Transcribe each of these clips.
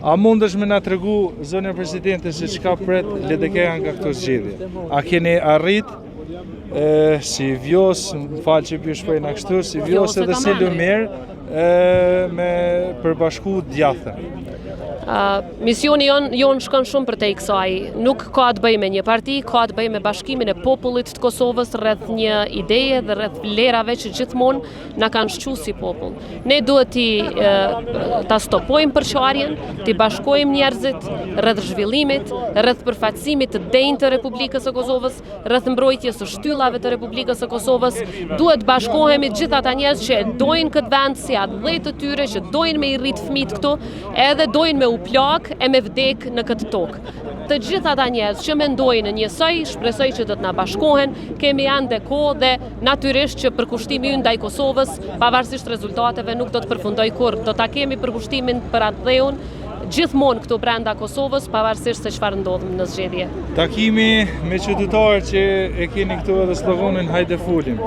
A mundesh me na tregu, zonja presidente, se çka pret LDK-ja nga këto zgjedhje? A keni arrit si Vjos, më falë që ju shprehna kështu, si Vjos edhe si Lumer me përbashku djathën? Misioni jonë shkon shumë për te i kësaj. Nuk ka të bëj me një parti, ka të bëj me bashkimin e popullit të Kosovës rreth një ideje dhe rreth vlerave që gjithmonë na kanë shqu si popull. Ne duhet ta stopojmë përqarjen, t'i bashkojmë njerëzit rreth zhvillimit, rreth përfaqësimit të denjtë të Republikës së Kosovës, rreth mbrojtjes së shtyllave të Republikës së Kosovës. Duhet bashkohemi gjithë ata njerëz që dojnë këtë vend si atlet të tyre, që dojnë me i rrit fëmijët këtu, edhe dojnë me plak e me vdek në këtë tokë. Të gjithë ata njerëz që mendojnë njësoj, shpresoj që do të na bashkohen, kemi ende kohë dhe natyrisht që përkushtimi ynë ndaj Kosovës, pavarësisht rezultateve, nuk do të përfundoj kurrë. Do ta kemi përkushtimin për atë dheun gjithmonë këtu brenda Kosovës, pavarësisht se çfarë ndodh në zgjedhje. Takimi me qytetarë që e keni këtu edhe sloganin Hajde fulim.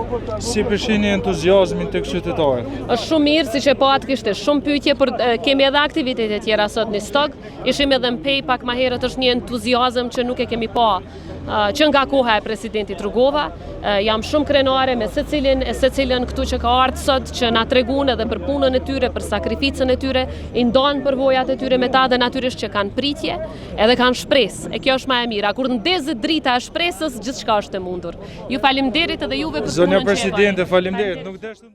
Si përshini entuziazmin tek qytetarët? Është shumë mirë, siç e po atë kishte shumë pyetje, por kemi edhe aktivitete tjera sot në stok. Ishim edhe në Pej pak më herët, është një entuziazëm që nuk e kemi pa që nga koha e presidentit Rugova. Jam shumë krenare me secilën këtu që ka ardhur sot, që na treguan edhe për punën e tyre, për sakrificën e tyre, i ndan përvojat e tyre me ta dhe natyrisht që kanë pritje edhe kanë shpresë. E kjo është më e mira. Kur ndezet drita e shpresës, gjithçka është e mundur. Ju faleminderit edhe juve për punën që e bëni. Zonja presidente, faleminderit.